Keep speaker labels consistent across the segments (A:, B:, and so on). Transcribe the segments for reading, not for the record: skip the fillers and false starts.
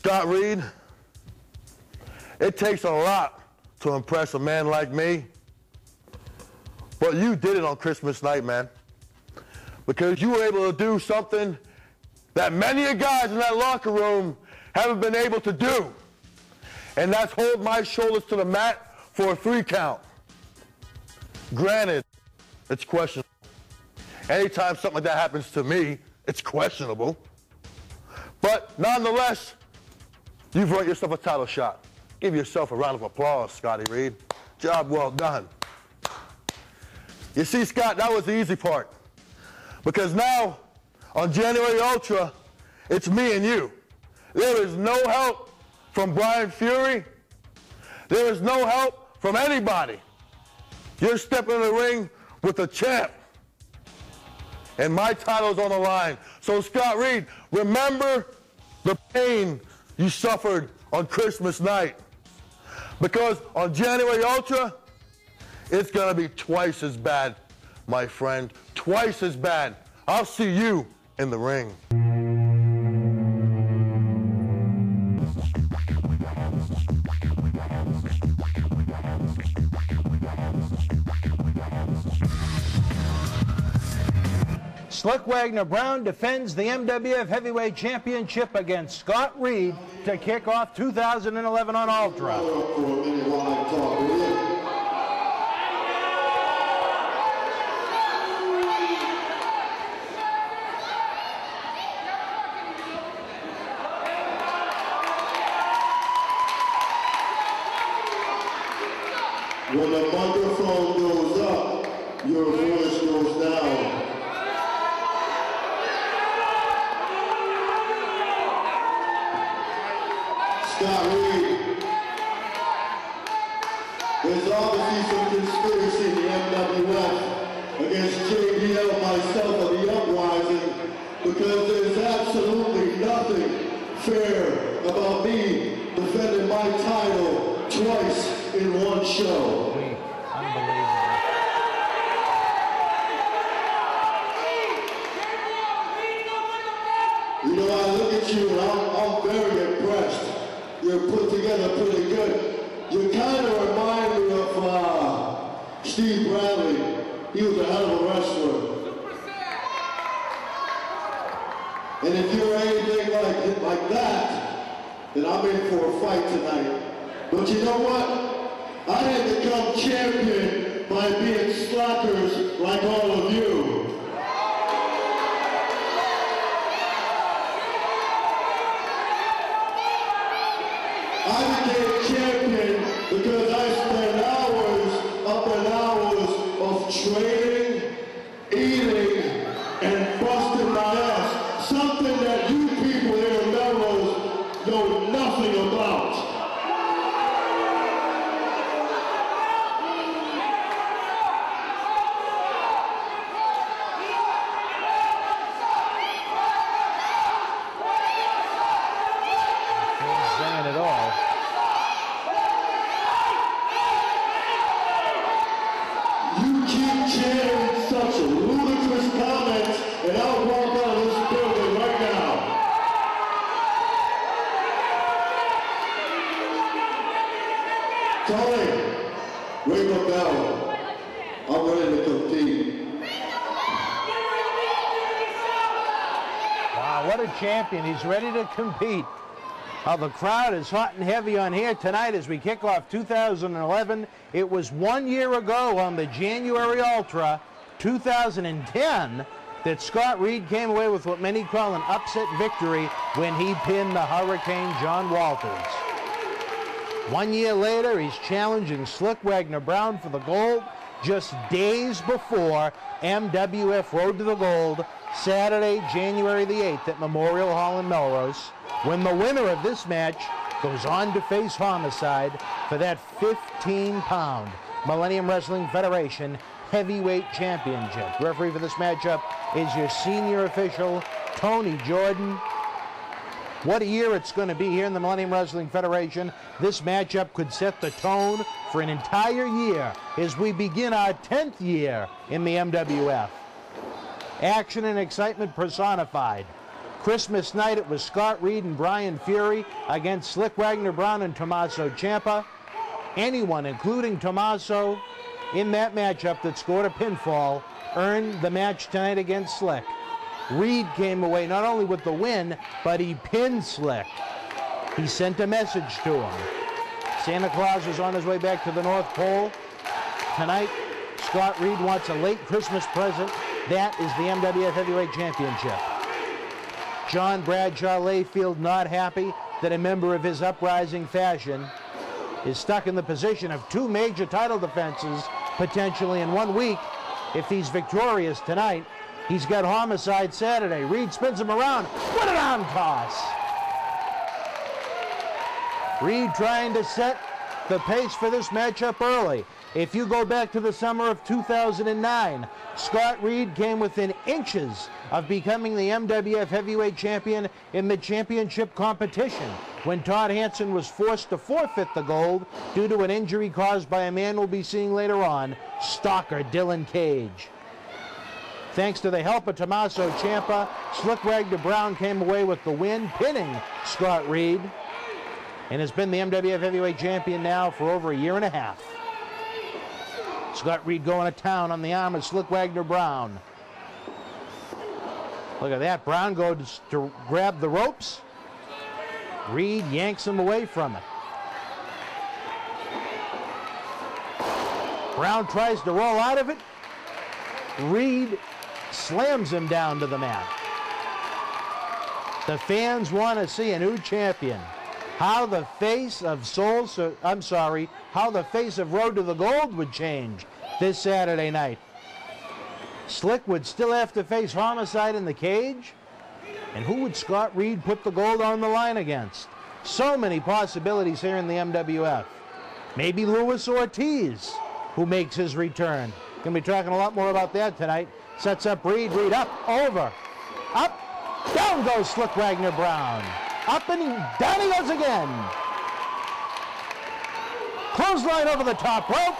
A: Scott Reed, it takes a lot to impress a man like me, but you did it on Christmas night, man, because you were able to do something that many of guys in that locker room haven't been able to do, and that's hold my shoulders to the mat for a 3 count. Granted, it's questionable. Anytime something like that happens to me, it's questionable. But nonetheless, you've earned yourself a title shot. Give yourself a round of applause, Scotty Reed. Job well done. You see, Scott, that was the easy part. Because now, on January Ultra, it's me and you. There is no help from Brian Fury. There is no help from anybody. You're stepping in the ring with the champ. And my title's on the line. So, Scott Reed, remember the pain you suffered on Christmas night. Because on January Ultra, it's going to be twice as bad, my friend. Twice as bad. I'll see you in the ring.
B: Slyck Wagner Brown defends the MWF Heavyweight Championship against Scott Reed to kick off 2011 on Ultra.
C: When the microphone goes up, your voice goes down. Scott Reed, there's obviously some conspiracy in the MWF against JBL, myself, and the Uprising, because there's absolutely nothing fair about me defending my title twice in one show.
B: Unbelievable.
C: You know, I look at you and I'm very impressed. You're put together pretty good. You kind of remind me of Steve Bradley. He was a hell of a wrestler. And if you're anything like that, then I'm in for a fight tonight. But you know what? I didn't become champion by being slackers like all of you. I became champion because I spent hours upon hours of training, eating, and busting my ass. Something that you people here in Melrose know nothing about. And I'll walk out of this building right now. Tony, ring the bell. I'm ready to compete.
B: Wow, what a champion. He's ready to compete. The crowd is hot and heavy on here tonight as we kick off 2011. It was 1 year ago on the January Ultra 2010 that Scott Reed came away with what many call an upset victory when he pinned the Hurricane John Walters. 1 year later, he's challenging Slyck Wagner Brown for the gold just days before MWF Road to the Gold, Saturday, January the 8th at Memorial Hall in Melrose, when the winner of this match goes on to face Homicide for that 15-pound Millennium Wrestling Federation Heavyweight Championship. Referee for this matchup is your senior official, Tony Jordan. What a year it's going to be here in the Millennium Wrestling Federation. This matchup could set the tone for an entire year as we begin our 10th year in the MWF. Action and excitement personified. Christmas night, it was Scott Reed and Brian Fury against Slyck Wagner Brown and Tommaso Ciampa. Anyone, including Tommaso, in that matchup that scored a pinfall, earned the match tonight against Slyck. Reed came away not only with the win, but he pinned Slyck. He sent a message to him. Santa Claus is on his way back to the North Pole. Tonight, Scott Reed wants a late Christmas present. That is the MWF Heavyweight Championship. John Bradshaw Layfield not happy that a member of his Uprising faction is stuck in the position of two major title defenses potentially in 1 week. If he's victorious tonight, he's got Homicide Saturday. Reed spins him around. What an arm toss! Reed trying to set the pace for this matchup early. If you go back to the summer of 2009, Scott Reed came within inches of becoming the MWF Heavyweight Champion in the championship competition when Todd Hanson was forced to forfeit the gold due to an injury caused by a man we'll be seeing later on, Stalker Dylan Kage. Thanks to the help of Tommaso Ciampa, Slyck Wagner Brown came away with the win, pinning Scott Reed, and has been the MWF Heavyweight Champion now for over a year and a half. Scott Reed going to town on the arm of Slyck Wagner Brown. Look at that. Brown goes to grab the ropes. Reed yanks him away from it. Brown tries to roll out of it. Reed slams him down to the mat. The fans want to see a new champion. How the face of how the face of Road to the Gold would change this Saturday night. Slyck would still have to face Homicide in the cage. And who would Scott Reed put the gold on the line against? So many possibilities here in the MWF. Maybe Luis Ortiz, who makes his return. Gonna be talking a lot more about that tonight. Sets up Reed, Reed up, over, up, down goes Slyck Wagner Brown. Up and down he goes again. Clothesline over the top rope.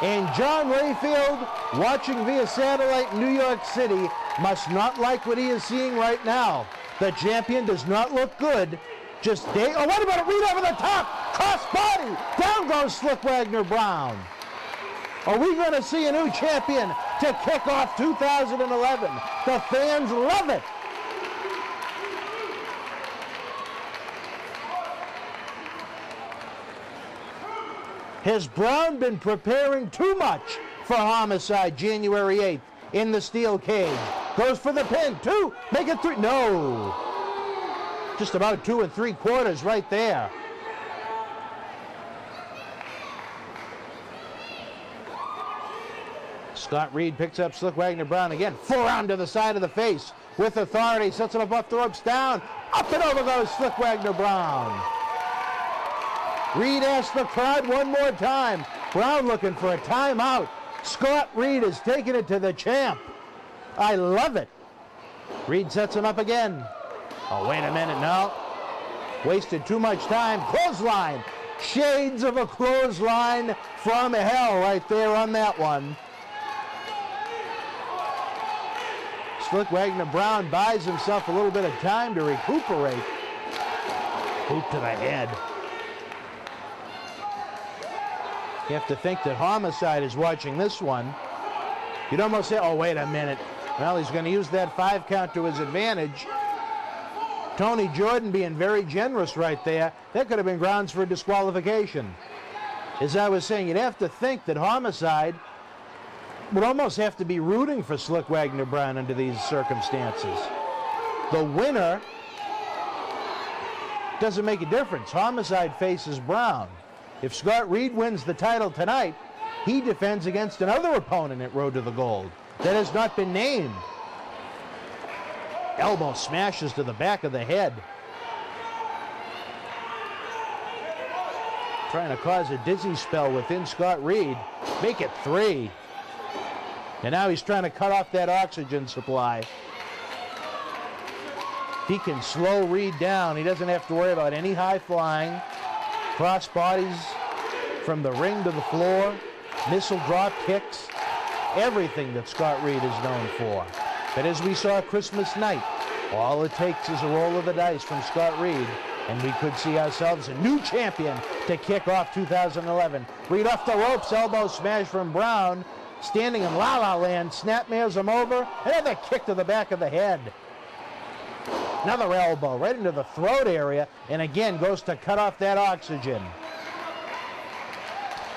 B: And John Layfield, watching via satellite in New York City, must not like what he is seeing right now. The champion does not look good. Oh, wait a minute, Reed over the top. Cross body. Down goes Slyck Wagner Brown. Are we going to see a new champion to kick off 2011? The fans love it. Has Brown been preparing too much for Homicide January 8th in the steel cage? Goes for the pin. 2, make it 3. No. Just about 2 3/4 right there. Scott Reed picks up Slyck Wagner Brown again. Forearm to the side of the face with authority. Sets him up off the ropes, down. Up and over goes Slyck Wagner Brown. Reed asks the crowd one more time. Brown looking for a timeout. Scott Reed is taking it to the champ. I love it. Reed sets him up again. Oh, wait a minute, no. Wasted too much time. Clothesline. Shades of a clothesline from hell right there on that one. Slyck Wagner Brown buys himself a little bit of time to recuperate. Boot to the head. You have to think that Homicide is watching this one. You'd almost say, oh, wait a minute. Well, he's going to use that 5 count to his advantage. Tony Jordan being very generous right there. That could have been grounds for disqualification. As I was saying, you'd have to think that Homicide would almost have to be rooting for Slyck Wagner Brown under these circumstances. The winner doesn't make a difference. Homicide faces Brown. If Scott Reed wins the title tonight, he defends against another opponent at Road to the Gold that has not been named. Elbow smashes to the back of the head. Trying to cause a dizzy spell within Scott Reed. Make it 3. And now he's trying to cut off that oxygen supply. He can slow Reed down. He doesn't have to worry about any high flying. Cross bodies from the ring to the floor. Missile drop kicks. Everything that Scott Reed is known for. But as we saw Christmas night, All it takes is a roll of the dice from Scott Reed, and we could see ourselves a new champion to kick off 2011. Reed off the ropes, elbow smash from Brown. Standing in la-la land, snapmares him over. Another kick to the back of the head. Another elbow right into the throat area, and again goes to cut off that oxygen.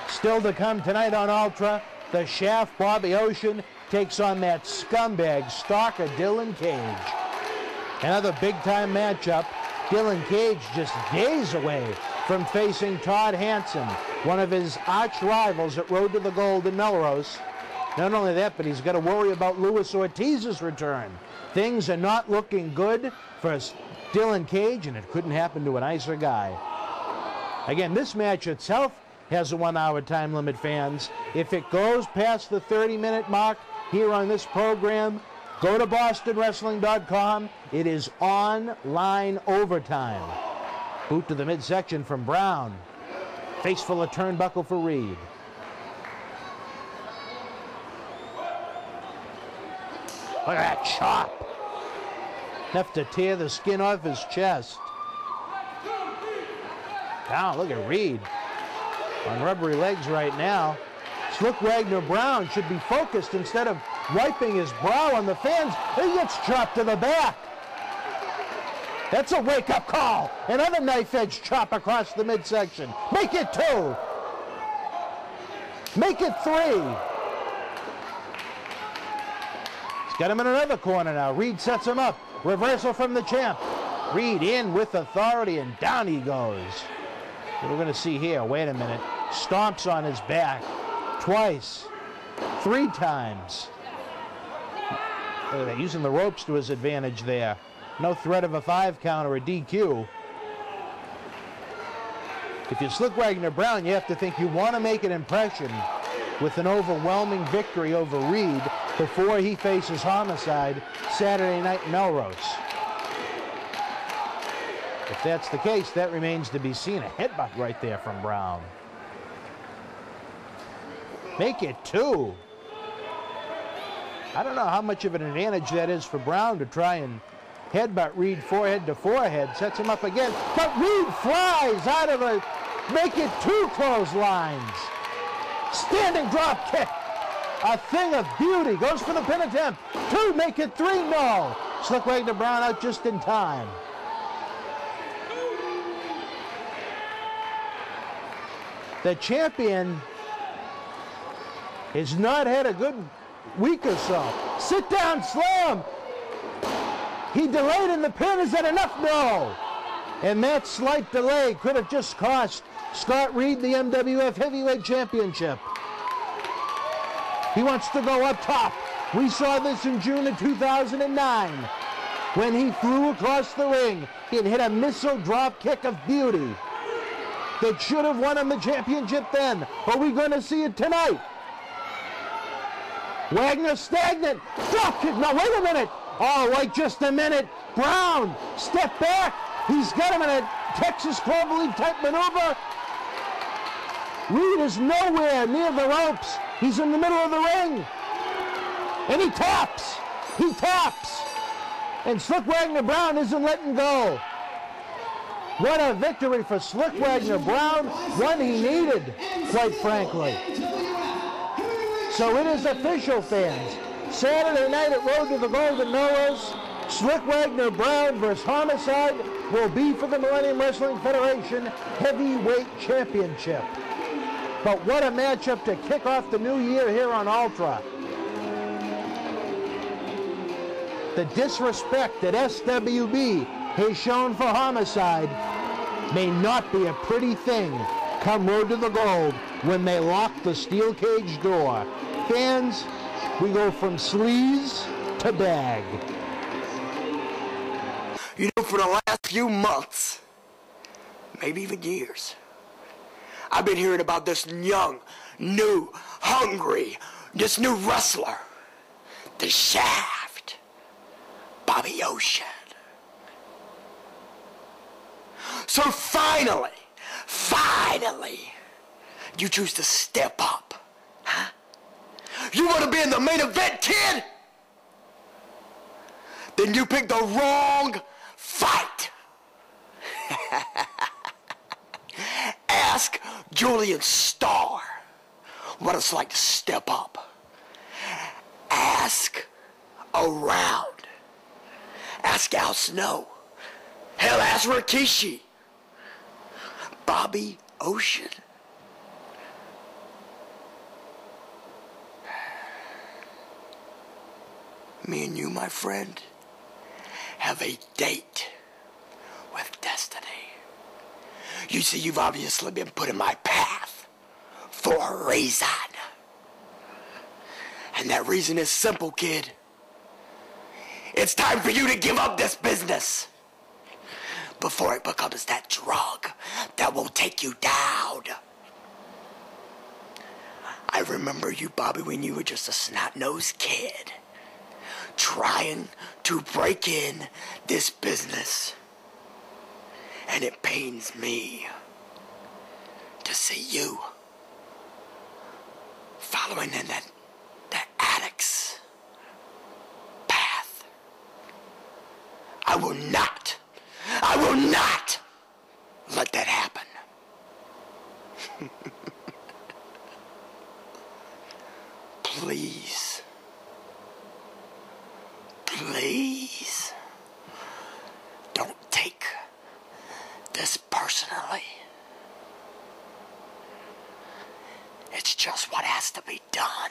B: Still to come tonight on Ultra, the Shaft Bobby Ocean takes on that scumbag Stalker Dylan Kage. Another big-time matchup. Dylan Kage just days away from facing Todd Hanson, one of his arch rivals at Road to the Gold in Melrose. Not only that, but he's got to worry about Luis Ortiz's return. Things are not looking good for Dylan Kage, and it couldn't happen to a nicer guy. Again, this match itself has a 1 hour time limit, fans. If it goes past the 30-minute mark here on this program, go to BostonWrestling.com. It is online overtime. Boot to the midsection from Brown. Face full of turnbuckle for Reed. Look at that chop. Enough to tear the skin off his chest. Now look at Reed on rubbery legs right now. Slyck Wagner Brown should be focused instead of wiping his brow on the fans. He gets chopped to the back. That's a wake-up call. Another knife-edge chop across the midsection. Make it 2. Make it 3. He's got him in another corner now. Reed sets him up. Reversal from the champ. Reed in with authority, and down he goes. What we're going to see here, wait a minute. Stomps on his back. Twice. 3 times. Look at that, using the ropes to his advantage there. No threat of a 5 count or a DQ. If you're Slyck Wagner Brown, you have to think you want to make an impression with an overwhelming victory over Reed before he faces Homicide Saturday night in Melrose. If that's the case, that remains to be seen. A headbutt right there from Brown. Make it 2. I don't know how much of an advantage that is for Brown to try and headbutt Reed forehead to forehead. Sets him up again, but Reed flies out of a make it 2 clotheslines. Standing drop kick. A thing of beauty. Goes for the pin attempt. 2, make it 3, no. Slyck Wagner Brown out just in time. The champion has not had a good week or so. Sit down, slam. He delayed in the pin. Is that enough? No. And that slight delay could have just cost Scott Reed the MWF Heavyweight Championship. He wants to go up top. We saw this in June of 2009 when he flew across the ring. He had hit a missile drop kick of beauty that should have won him the championship then. Are we going to see it tonight? Wagner stagnant. Drop kick. Now, wait a minute. Oh, wait just a minute. Brown, step back. He's got him in a Texas cloverleaf type maneuver. Reed is nowhere near the ropes. He's in the middle of the ring. And he taps. He taps. And Slyck Wagner Brown isn't letting go. What a victory for Slyck Wagner Brown. One he needed, quite frankly. So it is official, fans. Saturday night at Road to the Gold in Melrose, Slyck Wagner Brown versus Homicide will be for the Millennium Wrestling Federation Heavyweight Championship. But what a matchup to kick off the new year here on Ultra. The disrespect that SWB has shown for Homicide may not be a pretty thing come Road to the Gold when they lock the steel cage door. Fans, we go from sleaze to bag.
D: You know, for the last few months, maybe even years, I've been hearing about this young, new, hungry, this new wrestler, the Shaft, Bobby Ocean. So finally, you choose to step up, huh? You want to be in the main event, kid? then you picked the wrong fight. Ask Julian Starr what it's like to step up. Ask around. Ask Al Snow. Hell, ask Rikishi. Bobby Ocean. Me and you, my friend, have a date with destiny. You see, you've obviously been put in my path for a reason. And that reason is simple, kid. It's time for you to give up this business before it becomes that drug that will take you down. I remember you, Bobby, when you were just a snot-nosed kid trying to break in this business. And it pains me to see you following in that addict's path. I will not let that happen. Please, don't take this personally. It's just what has to be done.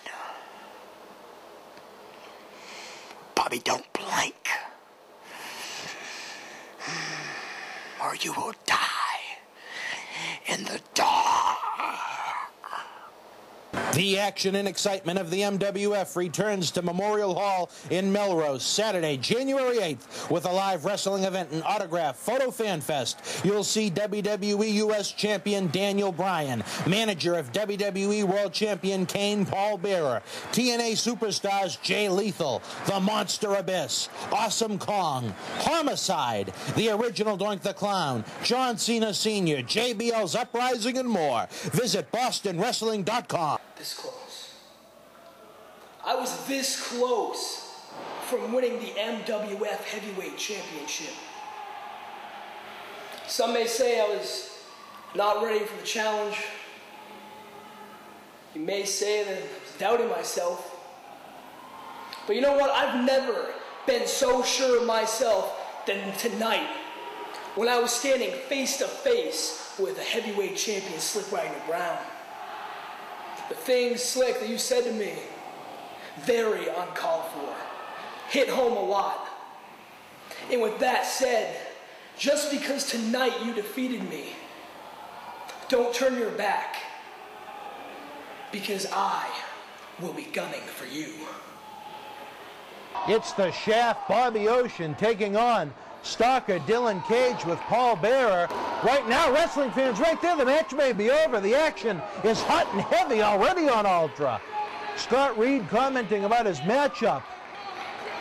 D: Bobby, don't blink, or you will die in the dark.
B: The action and excitement of the MWF returns to Memorial Hall in Melrose Saturday, January 8th, with a live wrestling event and autograph photo fan fest. You'll see WWE U.S. Champion Daniel Bryan, manager of WWE World Champion Kane Paul Bearer, TNA superstars Jay Lethal, The Monster Abyss, Awesome Kong, Homicide, the original Doink the Clown, John Cena Sr., JBL's Uprising, and more. Visit BostonWrestling.com.
E: This close. I was this close from winning the MWF Heavyweight Championship. Some may say I was not ready for the challenge. You may say that I was doubting myself. But you know what? I've never been so sure of myself than tonight, when I was standing face to face with a heavyweight champion, Slyck Wagner Brown. The things, Slick, that you said to me, very uncalled for. Hit home a lot. And with that said, just because tonight you defeated me, don't turn your back, because I will be gunning for you.
B: It's the Shaft Bobby Ocean taking on Stalker Dylan Kage with Paul Bearer. Right now, wrestling fans, right there, the match may be over. The action is hot and heavy already on Ultra. Scott Reed commenting about his matchup,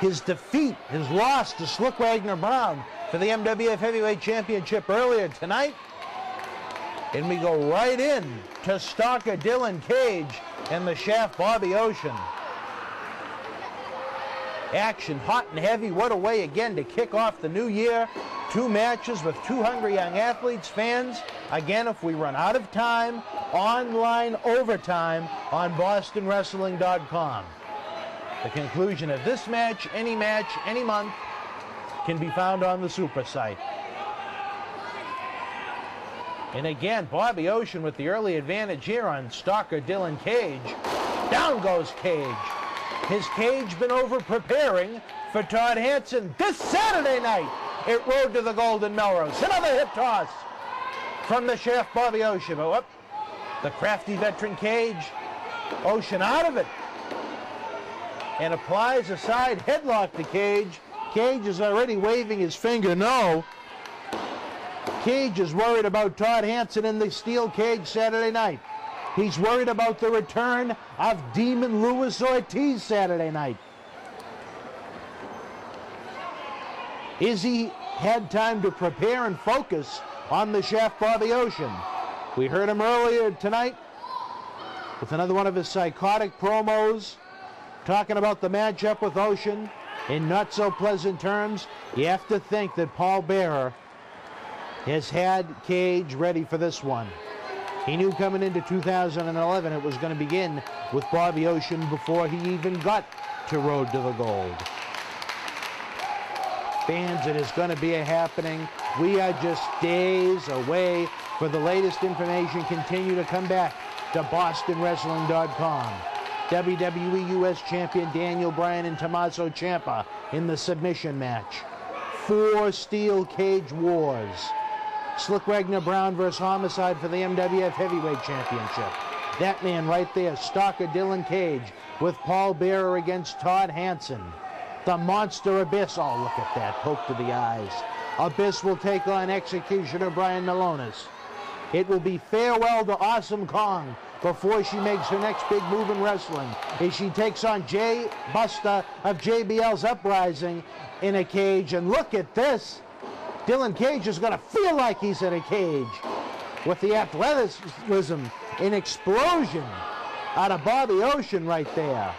B: his defeat, his loss to Slyck Wagner Brown for the MWF Heavyweight Championship earlier tonight. And we go right in to Stalker Dylan Kage and the Shaft Bobby Ocean. Action hot and heavy. What a way again to kick off the new year. Two matches with two hungry young athletes. Fans, again, if we run out of time, online overtime on BostonWrestling.com. The conclusion of this match, any month, can be found on the super site. And again, Bobby Ocean with the early advantage here on Stalker Dylan Kage. Down goes Kage. Has Kage been over preparing for Todd Hanson this Saturday night at Road to the Golden Melrose? Another hip toss from the Shaft Bobby Ocean. Oh, the crafty veteran Kage. Ocean out of it. And applies a side headlock to Kage. Kage is already waving his finger no. Kage is worried about Todd Hanson in the steel cage Saturday night. He's worried about the return of Demon Luis Ortiz Saturday night. Is he had time to prepare and focus on the Shaft Bobby Ocean? We heard him earlier tonight with another one of his psychotic promos, talking about the matchup with Ocean. in not so pleasant terms. You have to think that Paul Bearer has had Kage ready for this one. He knew coming into 2011 it was going to begin with Bobby Ocean before he even got to Road to the Gold. Fans, it is going to be a happening. We are just days away. For the latest information, continue to come back to BostonWrestling.com. WWE U.S. Champion Daniel Bryan and Tommaso Ciampa in the submission match. 4 steel cage wars. Slyck Wagner Brown versus Homicide for the MWF Heavyweight Championship. That man right there, Stalker Dylan Kage, with Paul Bearer against Todd Hanson. The Monster Abyss, oh look at that, poke to the eyes. Abyss will take on Executioner Brian Milonas. It will be farewell to Awesome Kong before she makes her next big move in wrestling, as she takes on Jay Busta of JBL's Uprising in a cage. And look at this. Dylan Kage is going to feel like he's in a cage with the athleticism and explosion out of Bobby Ocean right there.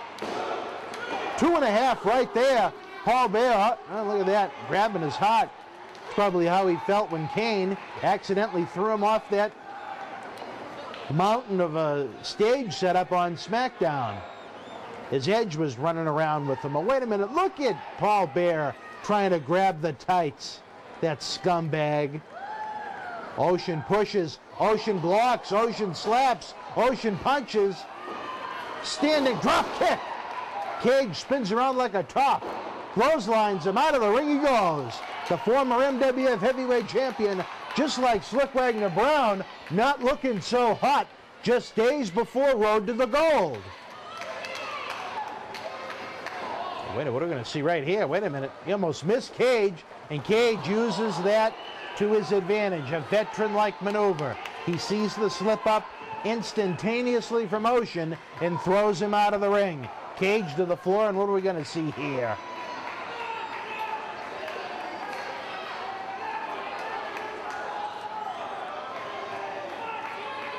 B: 2.5 right there. Paul Bearer, oh, look at that, grabbing his heart. Probably how he felt when Kane accidentally threw him off that mountain of a stage setup on SmackDown. His Edge was running around with him. Oh, wait a minute, look at Paul Bearer trying to grab the tights. That scumbag. Ocean pushes, Ocean blocks, Ocean slaps, Ocean punches. Standing drop kick. Kage spins around like a top. Clotheslines him, out of the ring he goes. The former MWF Heavyweight Champion, just like Slyck Wagner Brown, not looking so hot just days before Road to the Gold. Wait a minute, what are we going to see right here? Wait a minute, he almost missed Kage, and Kage uses that to his advantage, a veteran-like maneuver. He sees the slip-up instantaneously from Ocean and throws him out of the ring. Kage to the floor, and what are we going to see here?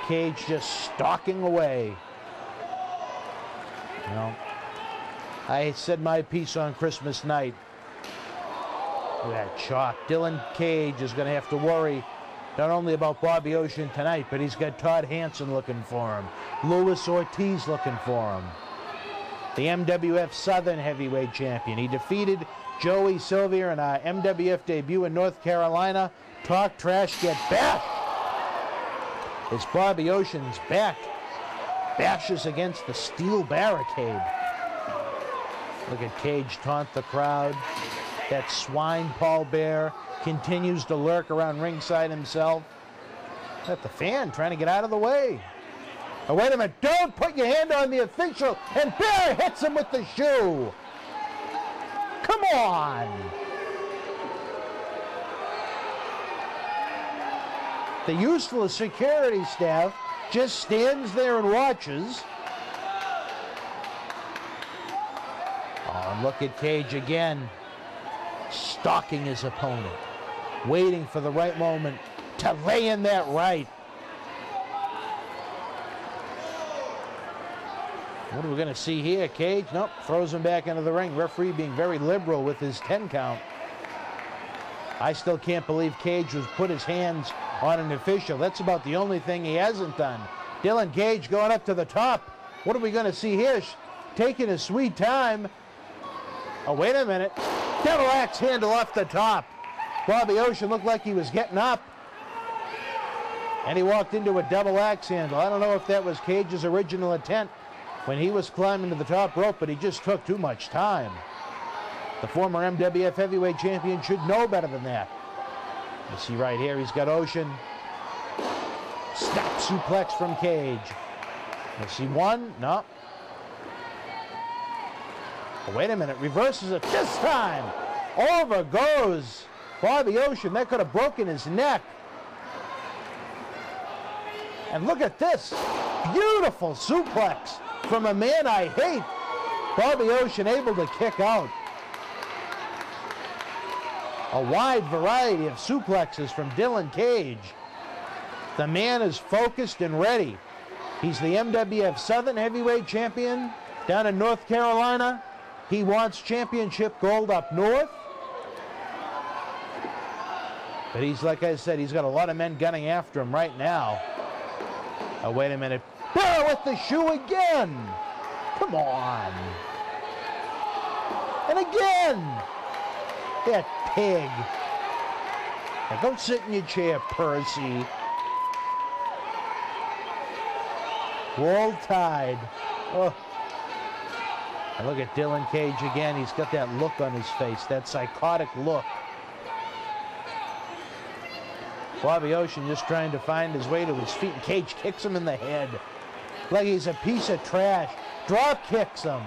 B: Kage just stalking away. You know, I said my piece on Christmas night. Look at that chalk. Dylan Kage is going to have to worry not only about Bobby Ocean tonight, but he's got Todd Hanson looking for him. Luis Ortiz looking for him. The MWF Southern Heavyweight Champion. He defeated Joey Sylvia in our MWF debut in North Carolina. Talk trash, get bashed. It's Bobby Ocean's back. Bashes against the steel barricade. Look at Kage taunt the crowd. That swine Paul Bearer continues to lurk around ringside himself. At the fan trying to get out of the way. Oh, wait a minute, don't put your hand on the official, and Bearer hits him with the shoe. Come on. The useless security staff just stands there and watches. Oh, and look at Kage again, stalking his opponent, waiting for the right moment to lay in that right. What are we going to see here? Kage, nope, throws him back into the ring. Referee being very liberal with his 10 count. I still can't believe Kage has put his hands on an official. That's about the only thing he hasn't done. Dylan Kage going up to the top. What are we going to see here? Taking his sweet time. Oh, wait a minute. Double axe handle off the top. Bobby Ocean looked like he was getting up. And he walked into a double axe handle. I don't know if that was Cage's original intent when he was climbing to the top rope, but he just took too much time. The former MWF Heavyweight Champion should know better than that. You see right here, he's got Ocean. Snap suplex from Kage. You see one? No. Oh, wait a minute, reverses it this time. Over goes Bobby Ocean. That could have broken his neck. And look at this. Beautiful suplex from a man I hate. Bobby Ocean able to kick out. A wide variety of suplexes from Dylan Kage. The man is focused and ready. He's the MWF Southern Heavyweight Champion down in North Carolina. He wants championship gold up north. But he's, like I said, he's got a lot of men gunning after him right now. Oh, wait a minute. Barrow with the shoe again. Come on. And again. That pig. Now go sit in your chair, Percy. Roll Tide. Oh. And look at Dylan Kage again. He's got that look on his face, that psychotic look. Bobby Ocean just trying to find his way to his feet, and Kage kicks him in the head like he's a piece of trash. Drop kicks him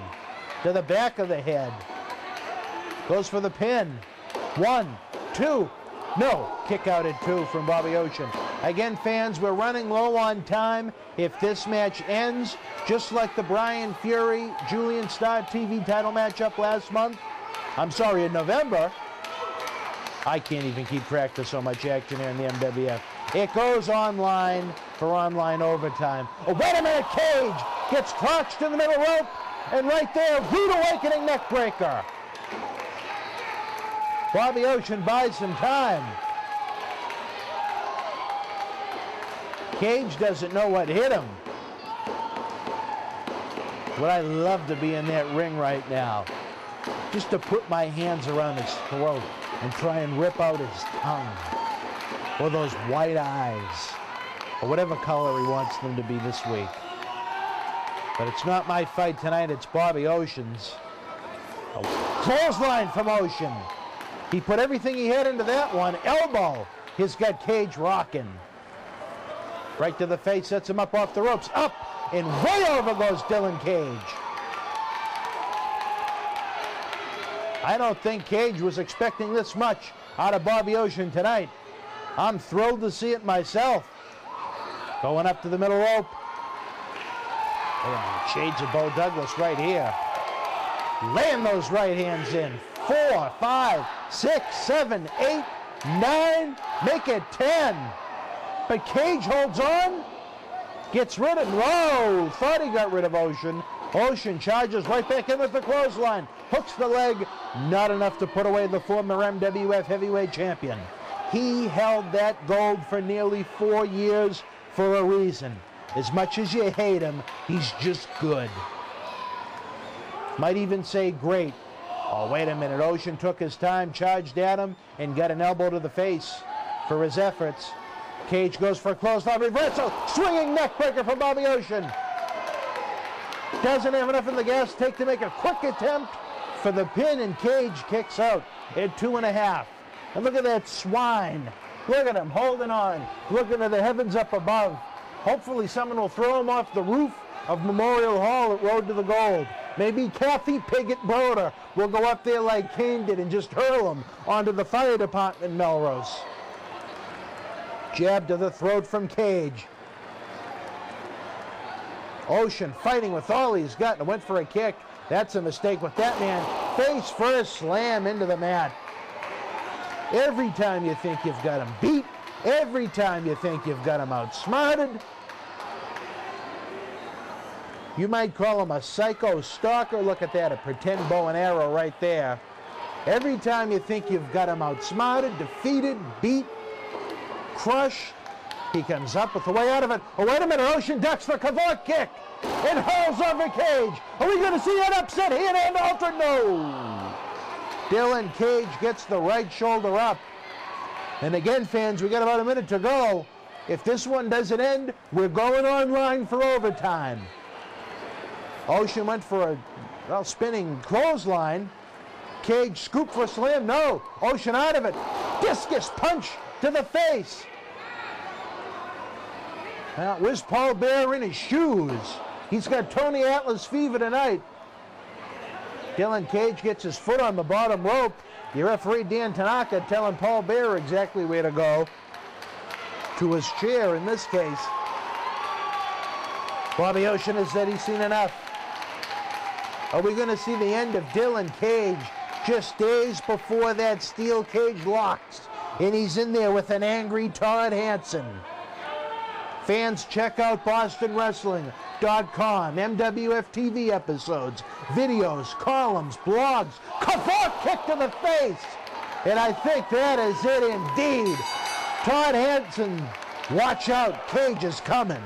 B: to the back of the head. Goes for the pin. 1, 2. No. Kick out at 2 from Bobby Ocean. Again, fans, we're running low on time. If this match ends, just like the Brian Fury, Julian Starr TV title matchup last month, in November, I can't even keep track of so much action here in the MWF. It goes online for online overtime. Oh, wait a minute, Kage gets crotched in the middle rope, and right there, rude awakening neck breaker. Bobby Ocean buys some time. Kage doesn't know what hit him. Would I love to be in that ring right now, just to put my hands around his throat and try and rip out his tongue, or those white eyes, or whatever color he wants them to be this week. But it's not my fight tonight, it's Bobby Ocean's. A clothesline from Ocean. He put everything he had into that one. Elbow. He's got Kage rocking. Right to the face, sets him up off the ropes. Up, and way over goes Dylan Kage. I don't think Kage was expecting this much out of Bobby Ocean tonight. I'm thrilled to see it myself. Going up to the middle rope. Oh, shades of Bo Douglas right here. Laying those right hands in. 4, 5, 6, 7, 8, 9. Make it 10. But Kage holds on. Gets rid of, whoa, thought he got rid of Ocean. Ocean charges right back in with the clothesline. Hooks the leg. Not enough to put away the former MWF Heavyweight Champion. He held that gold for nearly 4 years for a reason. As much as you hate him, he's just good. Might even say great. Oh, wait a minute. Ocean took his time, charged at him, and got an elbow to the face for his efforts. Kage goes for a clothesline reversal. Swinging neck breaker from Bobby Ocean. Doesn't have enough in the gas tank to make a quick attempt for the pin, and Kage kicks out at 2.5. And look at that swine. Look at him holding on, looking to the heavens up above. Hopefully someone will throw him off the roof of Memorial Hall at Road to the Gold. Maybe Kathy Piggott Broder will go up there like Kane did and just hurl him onto the fire department in Melrose. Jab to the throat from Kage. Ocean fighting with all he's got and went for a kick. That's a mistake with that man. Face first slam into the mat. Every time you think you've got him beat, every time you think you've got him outsmarted, you might call him a psycho stalker. Look at that, a pretend bow and arrow right there. Every time you think you've got him outsmarted, defeated, beat, crushed, he comes up with the way out of it. Oh, wait a minute, Ocean ducks the cavort kick. It hurls over Kage. Are we going to see an upset here and alter? No. Dylan Kage gets the right shoulder up. And again, fans, we got about a minute to go. If this one doesn't end, we're going online for overtime. Ocean went for a spinning clothesline. Kage scooped for a slam. No. Ocean out of it. Discus punch to the face. Now, where's Paul Bearer in his shoes? He's got Tony Atlas fever tonight. Dylan Kage gets his foot on the bottom rope. Your referee, Dan Tanaka, telling Paul Bearer exactly where to go. To his chair, in this case. Bobby Ocean has said he's seen enough. Are we going to see the end of Dylan Kage just days before that steel cage locks? And he's in there with an angry Todd Hanson. Fans, check out BostonWrestling.com, MWF TV episodes, videos, columns, blogs. Kafoot kick to the face! And I think that is it indeed. Todd Hanson, watch out, Kage is coming.